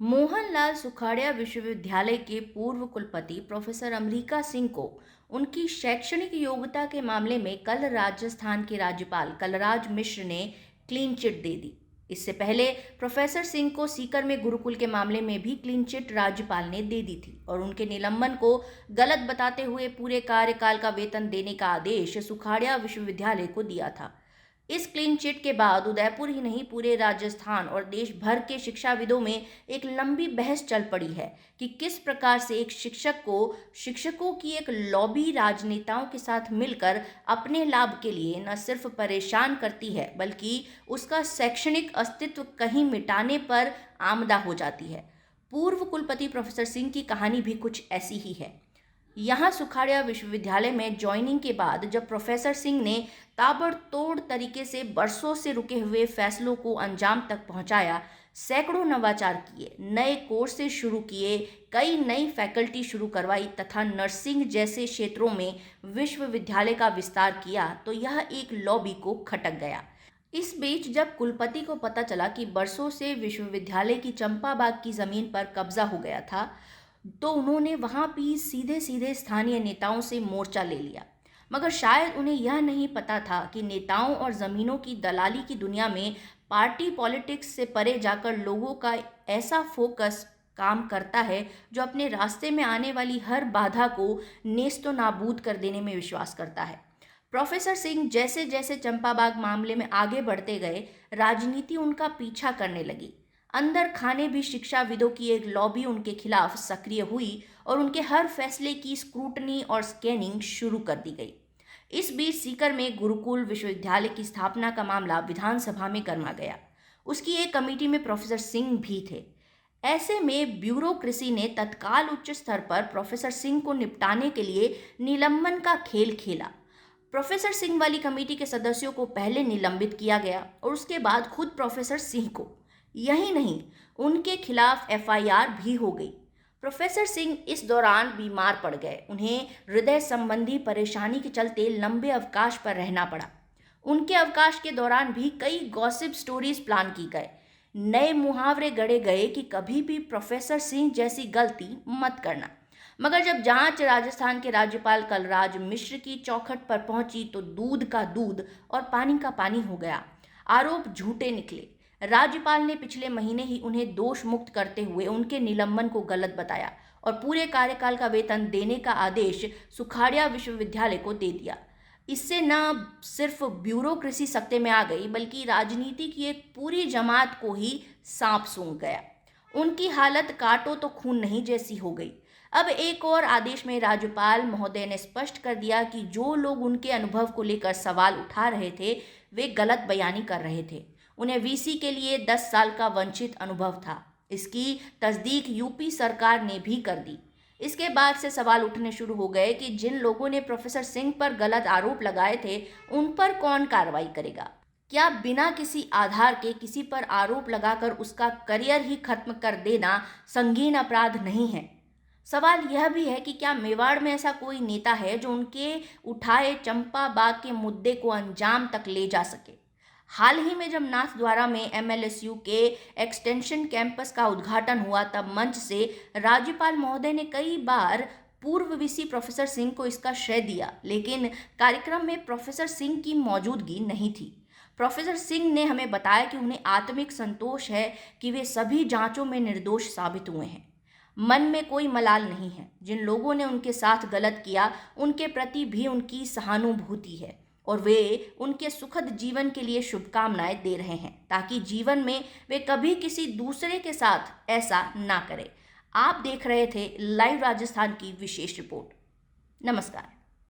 मोहनलाल सुखाड़िया विश्वविद्यालय के पूर्व कुलपति प्रोफेसर अमरीका सिंह को उनकी शैक्षणिक योग्यता के मामले में कल राजस्थान के राज्यपाल कलराज मिश्र ने क्लीन चिट दे दी। इससे पहले प्रोफेसर सिंह को सीकर में गुरुकुल के मामले में भी क्लीन चिट राज्यपाल ने दे दी थी और उनके निलंबन को गलत बताते हुए पूरे कार्यकाल का वेतन देने का आदेश सुखाड़िया विश्वविद्यालय को दिया था। इस क्लीन चिट के बाद उदयपुर ही नहीं पूरे राजस्थान और देश भर के शिक्षाविदों में एक लंबी बहस चल पड़ी है कि किस प्रकार से एक शिक्षक को शिक्षकों की एक लॉबी राजनेताओं के साथ मिलकर अपने लाभ के लिए न सिर्फ परेशान करती है बल्कि उसका शैक्षणिक अस्तित्व कहीं मिटाने पर आमदा हो जाती है। पूर्व कुलपति प्रोफेसर सिंह की कहानी भी कुछ ऐसी ही है। यहाँ सुखाड़िया विश्वविद्यालय में ज्वाइनिंग के बाद जब प्रोफेसर सिंह ने ताबड़तोड़ तरीके से बरसों से रुके हुए फैसलों को अंजाम तक पहुंचाया, सैकड़ों नवाचार किए, नए कोर्सेज शुरू किए, कई नई फैकल्टी शुरू करवाई तथा नर्सिंग जैसे क्षेत्रों में विश्वविद्यालय का विस्तार किया, तो यह एक लॉबी को खटक गया। इस बीच जब कुलपति को पता चला कि बरसों से विश्वविद्यालय की चंपा बाग की जमीन पर कब्जा हो गया था, तो उन्होंने वहां भी सीधे सीधे स्थानीय नेताओं से मोर्चा ले लिया। मगर शायद उन्हें यह नहीं पता था कि नेताओं और जमीनों की दलाली की दुनिया में पार्टी पॉलिटिक्स से परे जाकर लोगों का ऐसा फोकस काम करता है जो अपने रास्ते में आने वाली हर बाधा को नेस्तो नाबूद कर देने में विश्वास करता है। प्रोफेसर सिंह जैसे जैसे चंपाबाग मामले में आगे बढ़ते गए, राजनीति उनका पीछा करने लगी। अंदर खाने भी शिक्षाविदों की एक लॉबी उनके खिलाफ सक्रिय हुई और उनके हर फैसले की स्क्रूटनी और स्कैनिंग शुरू कर दी गई। इस बीच सीकर में गुरुकुल विश्वविद्यालय की स्थापना का मामला विधानसभा में गरमा गया। उसकी एक कमेटी में प्रोफेसर सिंह भी थे। ऐसे में ब्यूरोक्रेसी ने तत्काल उच्च स्तर पर प्रोफेसर सिंह को निपटाने के लिए निलंबन का खेल खेला। प्रोफेसर सिंह वाली कमेटी के सदस्यों को पहले निलंबित किया गया और उसके बाद खुद प्रोफेसर सिंह को। यही नहीं, उनके खिलाफ एफआईआर भी हो गई। प्रोफेसर सिंह इस दौरान बीमार पड़ गए। उन्हें हृदय संबंधी परेशानी के चलते लंबे अवकाश पर रहना पड़ा। उनके अवकाश के दौरान भी कई गॉसिप स्टोरीज प्लान की गए। नए मुहावरे गढ़े गए कि कभी भी प्रोफेसर सिंह जैसी गलती मत करना। मगर जब जांच राजस्थान के राज्यपाल कलराज मिश्र की चौखट पर पहुंची तो दूध का दूध और पानी का पानी हो गया। आरोप झूठे निकले। राज्यपाल ने पिछले महीने ही उन्हें दोष मुक्त करते हुए उनके निलंबन को गलत बताया और पूरे कार्यकाल का वेतन देने का आदेश सुखाड़िया विश्वविद्यालय को दे दिया। इससे न सिर्फ ब्यूरोक्रेसी सत्ते में आ गई बल्कि राजनीति की एक पूरी जमात को ही सांप सूंघ गया। उनकी हालत काटो तो खून नहीं जैसी हो गई। अब एक और आदेश में राज्यपाल महोदय ने स्पष्ट कर दिया कि जो लोग उनके अनुभव को लेकर सवाल उठा रहे थे वे गलत बयानी कर रहे थे। उन्हें वीसी के लिए 10 साल का वंचित अनुभव था। इसकी तस्दीक यूपी सरकार ने भी कर दी। इसके बाद से सवाल उठने शुरू हो गए कि जिन लोगों ने प्रोफेसर सिंह पर गलत आरोप लगाए थे उन पर कौन कार्रवाई करेगा। क्या बिना किसी आधार के किसी पर आरोप लगाकर उसका करियर ही खत्म कर देना संगीन अपराध नहीं है? सवाल यह भी है कि क्या मेवाड़ में ऐसा कोई नेता है जो उनके उठाए चंपा बाग के मुद्दे को अंजाम तक ले जा सके? हाल ही में जब नाथद्वारा में एमएलएसयू के एक्सटेंशन कैंपस का उद्घाटन हुआ तब मंच से राज्यपाल महोदय ने कई बार पूर्व वीसी प्रोफेसर सिंह को इसका श्रेय दिया, लेकिन कार्यक्रम में प्रोफेसर सिंह की मौजूदगी नहीं थी। प्रोफेसर सिंह ने हमें बताया कि उन्हें आत्मिक संतोष है कि वे सभी जांचों में निर्दोष साबित हुए हैं। मन में कोई मलाल नहीं है। जिन लोगों ने उनके साथ गलत किया उनके प्रति भी उनकी सहानुभूति है और वे उनके सुखद जीवन के लिए शुभकामनाएं दे रहे हैं ताकि जीवन में वे कभी किसी दूसरे के साथ ऐसा ना करें। आप देख रहे थे लाइव राजस्थान की विशेष रिपोर्ट। नमस्कार।